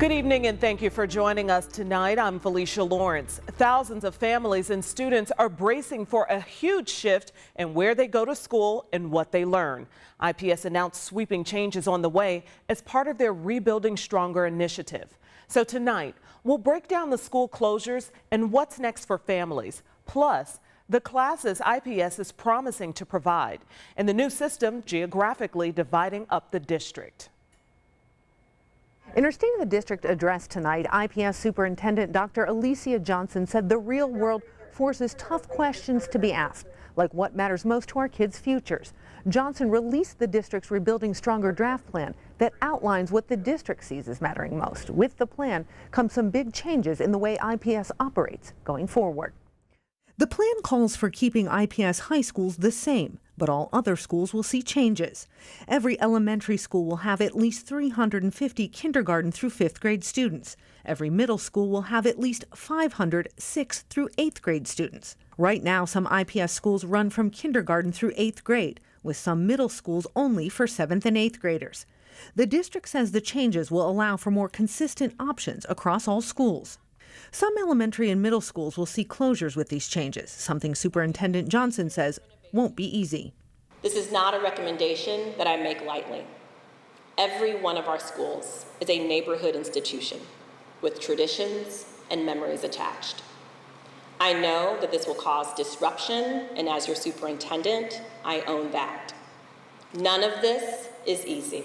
Good evening and thank you for joining us tonight. I'm Felicia Lawrence. Thousands of families and students are bracing for a huge shift in where they go to school and what they learn. IPS announced sweeping changes on the way as part of their Rebuilding Stronger initiative. So tonight, we'll break down the school closures and what's next for families, plus the classes IPS is promising to provide, and the new system geographically dividing up the district. In her State of the District address tonight, IPS Superintendent Dr. Alicia Johnson said the real world forces tough questions to be asked, like what matters most to our kids' futures. Johnson released the district's Rebuilding Stronger draft plan that outlines what the district sees as mattering most. With the plan come some big changes in the way IPS operates going forward. The plan calls for keeping IPS high schools the same, but all other schools will see changes. Every elementary school will have at least 350 kindergarten through 5th grade students. Every middle school will have at least 500 6th through 8th grade students. Right now, some IPS schools run from kindergarten through 8th grade, with some middle schools only for 7th and 8th graders. The district says the changes will allow for more consistent options across all schools. Some elementary and middle schools will see closures with these changes, something Superintendent Johnson says won't be easy. This is not a recommendation that I make lightly. Every one of our schools is a neighborhood institution with traditions and memories attached. I know that this will cause disruption, and as your superintendent, I own that. None of this is easy,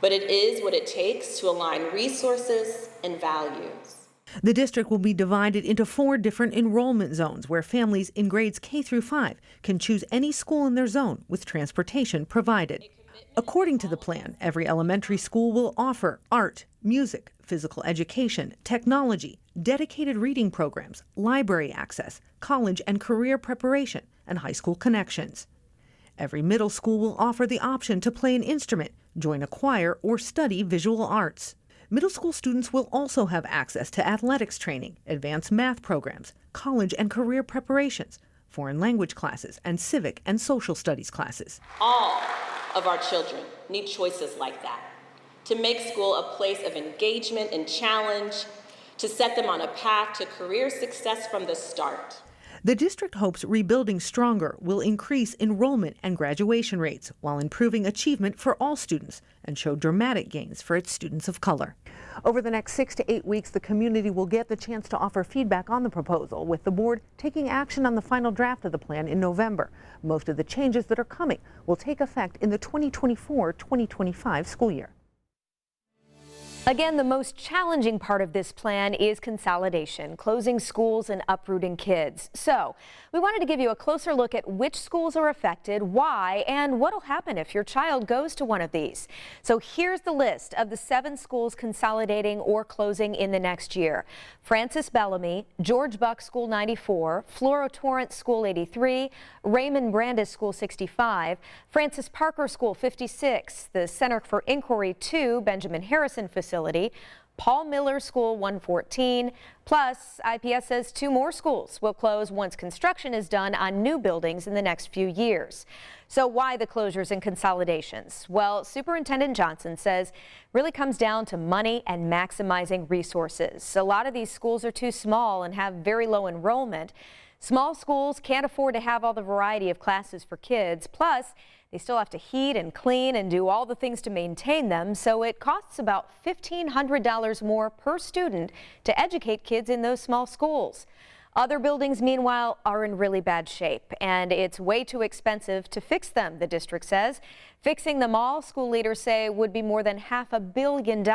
but it is what it takes to align resources and values. The district will be divided into 4 different enrollment zones where families in grades K through 5 can choose any school in their zone with transportation provided. According to the plan, every elementary school will offer art, music, physical education, technology, dedicated reading programs, library access, college and career preparation, and high school connections. Every middle school will offer the option to play an instrument, join a choir, or study visual arts. Middle school students will also have access to athletics training, advanced math programs, college and career preparations, foreign language classes, and civic and social studies classes. All of our children need choices like that to make school a place of engagement and challenge, to set them on a path to career success from the start. The district hopes Rebuilding Stronger will increase enrollment and graduation rates while improving achievement for all students and show dramatic gains for its students of color. Over the next 6 to 8 weeks, the community will get the chance to offer feedback on the proposal, with the board taking action on the final draft of the plan in November. Most of the changes that are coming will take effect in the 2024-2025 school year. Again, the most challenging part of this plan is consolidation, closing schools and uprooting kids. So we wanted to give you a closer look at which schools are affected, why, and what will happen if your child goes to one of these. So here's the list of the 7 schools consolidating or closing in the next year. Francis Bellamy, George Buck School 94, Flora Torrance School 83, Raymond Brandis School 65, Francis Parker School 56, the Center for Inquiry 2 Benjamin Harrison facility, Paul Miller School 114, plus IPS says 2 more schools will close once construction is done on new buildings in the next few years. So why the closures and consolidations? Well, Superintendent Johnson says really comes down to money and maximizing resources. A lot of these schools are too small and have very low enrollment. Small schools can't afford to have all the variety of classes for kids, plus they still have to heat and clean and do all the things to maintain them, so it costs about $1,500 more per student to educate kids in those small schools. Other buildings, meanwhile, are in really bad shape, and it's way too expensive to fix them, the district says. Fixing them all, school leaders say, would be more than $500 million.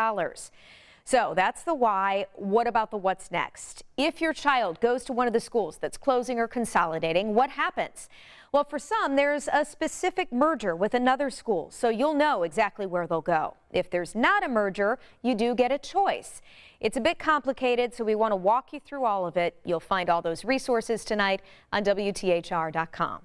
So that's the why. What about the what's next? If your child goes to one of the schools that's closing or consolidating, what happens? Well, for some, there's a specific merger with another school, so you'll know exactly where they'll go. If there's not a merger, you do get a choice. It's a bit complicated, so we want to walk you through all of it. You'll find all those resources tonight on WTHR.com.